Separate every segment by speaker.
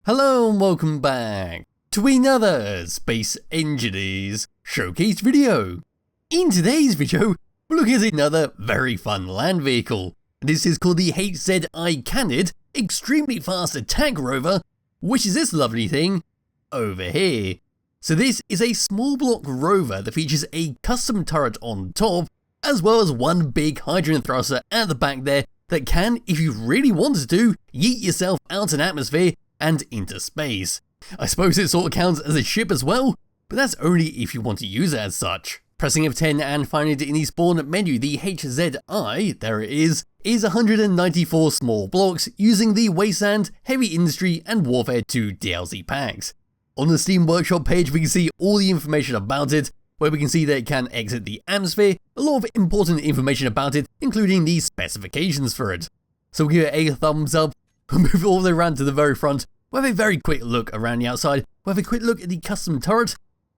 Speaker 1: Hello and welcome back to another Space Engineers showcase video. In today's video, we're looking at another very fun land vehicle. This is called the HZI Canid Extremely Fast Attack Rover, which is this lovely thing over here. So this is a small block rover that features a custom turret on top, as well as one big hydrogen thruster at the back there that can, if you really wanted to, yeet yourself out in atmosphere and into space. I suppose it sort of counts as a ship as well, but that's only if you want to use it as such. Pressing F10 and finding it in the spawn menu, the HZI, there it is 194 small blocks using the Wasteland, Heavy Industry and Warfare 2 DLC packs. On the Steam Workshop page we can see all the information about it, where we can see that it can exit the atmosphere, a lot of important information about it, including the specifications for it. So we'll give it a thumbs up. We'll move all the way around to the very front, we'll have a very quick look around the outside, we'll have a quick look at the custom turret,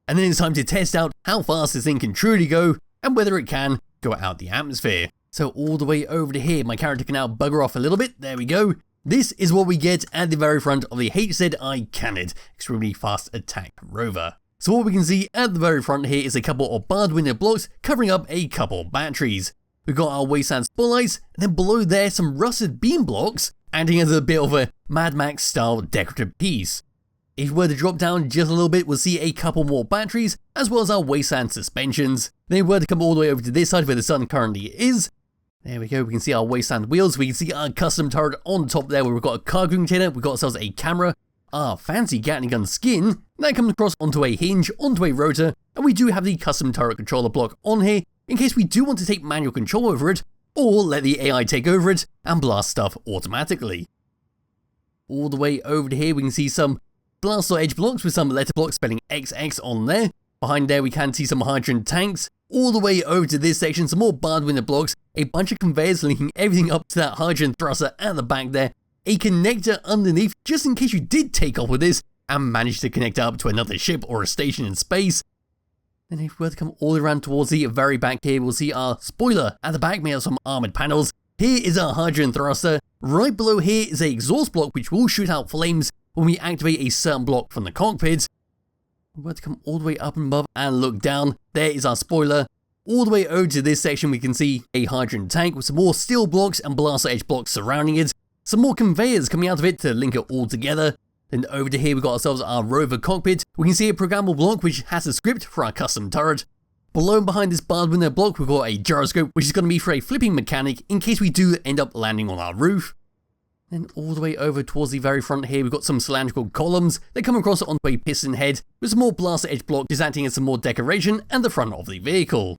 Speaker 1: and then it's time to test out how fast this thing can truly go, and whether it can go out the atmosphere. So all the way over to here, my character can now bugger off a little bit, there we go. This is what we get at the very front of the HZI Canid Extremely Fast Attack Rover. So what we can see at the very front here is a couple of barred window blocks covering up a couple of batteries. We've got our Wasteland spotlights, and then below there some rusted beam blocks, acting as a bit of a Mad Max style decorative piece. If we were to drop down just a little bit, we'll see a couple more batteries, as well as our Wasteland suspensions. Then if we were to come all the way over to this side where the sun currently is, there we go, we can see our Wasteland wheels, we can see our custom turret on top there where we've got a cargo container, we've got ourselves a camera, our fancy Gatling gun skin, that comes across onto a hinge, onto a rotor, and we do have the custom turret controller block on here, in case we do want to take manual control over it, or let the AI take over it and blast stuff automatically. All the way over to here we can see some blaster edge blocks with some letter blocks spelling XX on there. Behind there we can see some hydrogen tanks. All the way over to this section, some more barred window blocks, a bunch of conveyors linking everything up to that hydrogen thruster at the back there, a connector underneath just in case you did take off with this and manage to connect up to another ship or a station in space. And if we were to come all the way around towards the very back here, we'll see our spoiler at the back made of some armoured panels. Here is our hydrogen thruster. Right below here is an exhaust block which will shoot out flames when we activate a certain block from the cockpit. We were to come all the way up and above and look down. There is our spoiler. All the way over to this section we can see a hydrogen tank with some more steel blocks and blaster edge blocks surrounding it. Some more conveyors coming out of it to link it all together. Then over to here we've got ourselves our rover cockpit. We can see a programmable block which has a script for our custom turret. Below and behind this barred window block we've got a gyroscope which is going to be for a flipping mechanic in case we do end up landing on our roof. Then all the way over towards the very front here we've got some cylindrical columns that come across onto a piston head with some more blaster edge block just acting as some more decoration and the front of the vehicle.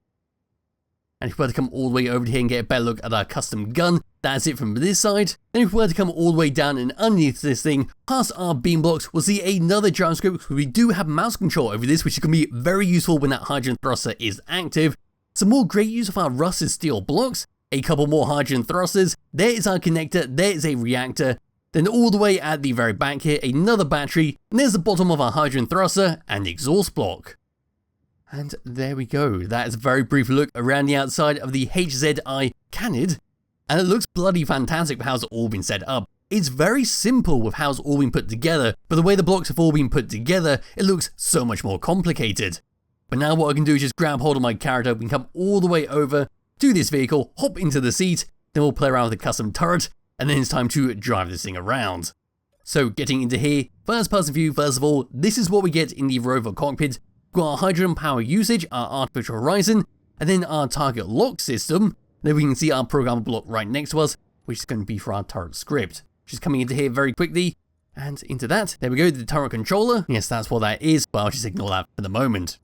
Speaker 1: And if we were to come all the way over here and get a better look at our custom gun, that's it from this side. Then if we were to come all the way down and underneath this thing, past our beam blocks, we'll see another gyroscope because we do have mouse control over this, which is going to be very useful when that hydrogen thruster is active. Some more great use of our rusted steel blocks, a couple more hydrogen thrusters, there is our connector, there is a reactor. Then all the way at the very back here, another battery, and there's the bottom of our hydrogen thruster and exhaust block. And there we go, that is a very brief look around the outside of the HZI Canid, and it looks bloody fantastic with how it's all been set up. It's very simple with how it's all been put together, but the way the blocks have all been put together, it looks so much more complicated. But now what I can do is just grab hold of my character, we can come all the way over to this vehicle, hop into the seat, then we'll play around with the custom turret, and then it's time to drive this thing around. So getting into here, first person view first of all, this is what we get in the rover cockpit. We've got our hydrogen power usage, our artificial horizon, and then our target lock system. Then we can see our programmable block right next to us, which is going to be for our turret script. Just coming into here very quickly, and into that, there we go, the turret controller. Yes, that's what that is, but I'll just ignore that for the moment.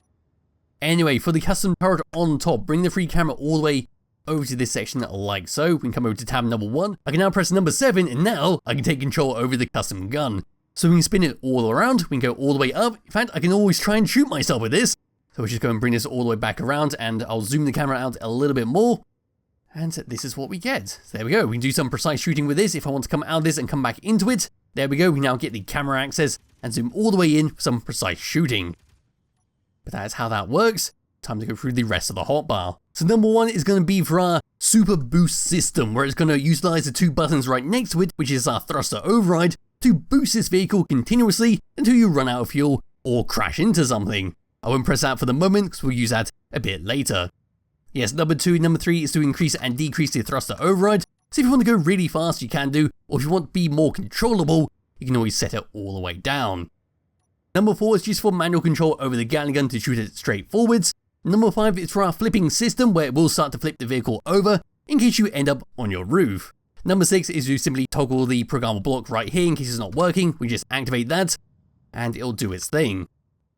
Speaker 1: Anyway, for the custom turret on top, bring the free camera all the way over to this section like so. We can come over to tab number 1. I can now press number 7, and now I can take control over the custom gun. So we can spin it all around, we can go all the way up. In fact, I can always try and shoot myself with this. So we'll just go and bring this all the way back around, and I'll zoom the camera out a little bit more. And this is what we get. So there we go, we can do some precise shooting with this if I want to come out of this and come back into it. There we go, we now get the camera access and zoom all the way in for some precise shooting. But that's how that works. Time to go through the rest of the hotbar. So number 1 is going to be for our super boost system, where it's going to utilize the 2 buttons right next to it, which is our thruster override, to boost this vehicle continuously until you run out of fuel or crash into something. I won't press that for the moment because we'll use that a bit later. Yes, number 2 and number 3 is to increase and decrease the thruster override. So if you want to go really fast, you can do, or if you want to be more controllable, you can always set it all the way down. Number 4 is just for manual control over the Gatling gun to shoot it straight forwards. Number 5 is for our flipping system where it will start to flip the vehicle over in case you end up on your roof. Number 6 is to simply toggle the programmable block right here in case it's not working. We just activate that and it'll do its thing.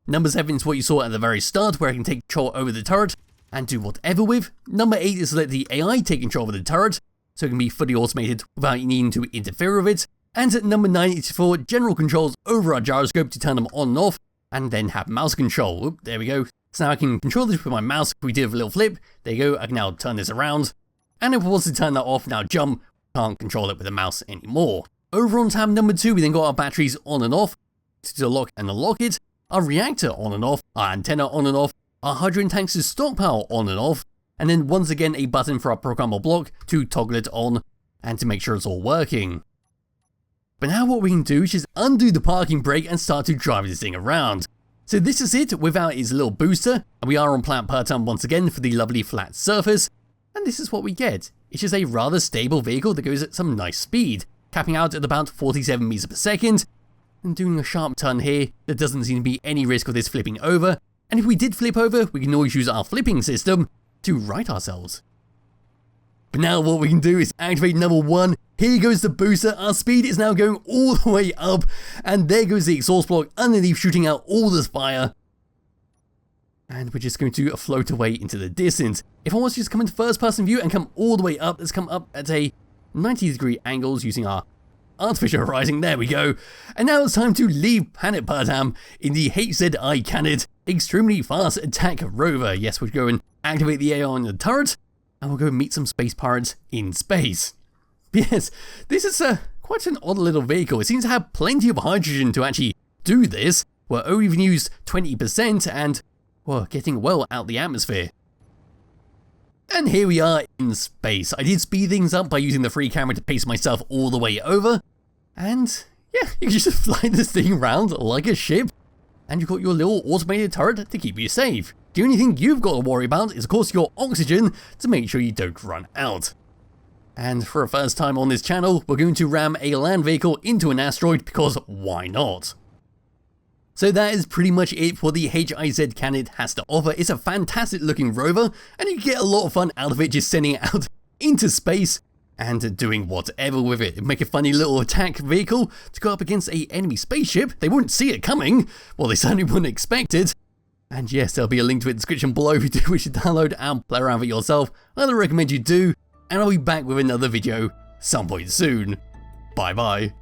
Speaker 1: Number 7 is what you saw at the very start where I can take control over the turret and do whatever with. Number 8 is to let the AI take control of the turret so it can be fully automated without needing to interfere with it. And at number 9 is for general controls over our gyroscope to turn them on and off and then have mouse control. Oop, there we go. So now I can control this with my mouse. If we did a little flip, there you go, I can now turn this around. And if I was to turn that off, now jump, can't control it with the mouse anymore. Over on tab number 2, we then got our batteries on and off to lock and unlock it, our reactor on and off, our antenna on and off, our hydrogen tanks to stockpile on and off, and then once again a button for our programmable block to toggle it on and to make sure it's all working. But now what we can do is just undo the parking brake and start to drive this thing around. So this is it without its little booster, and we are on planet Pertum once again for the lovely flat surface, and this is what we get. It's just a rather stable vehicle that goes at some nice speed, capping out at about 47 meters per second, and doing a sharp turn here. There doesn't seem to be any risk of this flipping over, and if we did flip over, we can always use our flipping system to right ourselves. But now what we can do is activate number 1, here goes the booster, our speed is now going all the way up, and there goes the exhaust block underneath shooting out all this fire. And we're just going to float away into the distance. If I was to just come into first person view and come all the way up, let's come up at a 90-degree angles using our artificial horizon, there we go. And now it's time to leave planet Pertam in the HZI Canid extremely fast attack rover. Yes, we'll go and activate the AI on the turret, and we'll go meet some space pirates in space. Yes, this is quite an odd little vehicle. It seems to have plenty of hydrogen to actually do this. We're only even used 20% and we're getting well out the atmosphere. And here we are in space. I did speed things up by using the free camera to pace myself all the way over. And yeah, you can just fly this thing around like a ship. And you've got your little automated turret to keep you safe. The only thing you've got to worry about is of course your oxygen to make sure you don't run out. And for a first time on this channel, we're going to ram a land vehicle into an asteroid because why not? So that is pretty much it for the HZI Canid has to offer. It's a fantastic looking rover and you get a lot of fun out of it just sending it out into space and doing whatever with it. Make a funny little attack vehicle to go up against an enemy spaceship. They wouldn't see it coming. Well, they certainly wouldn't expect it. And yes, there'll be a link to it in the description below if you do wish to download and play around with it yourself. I recommend you do. And I'll be back with another video some point soon. Bye bye.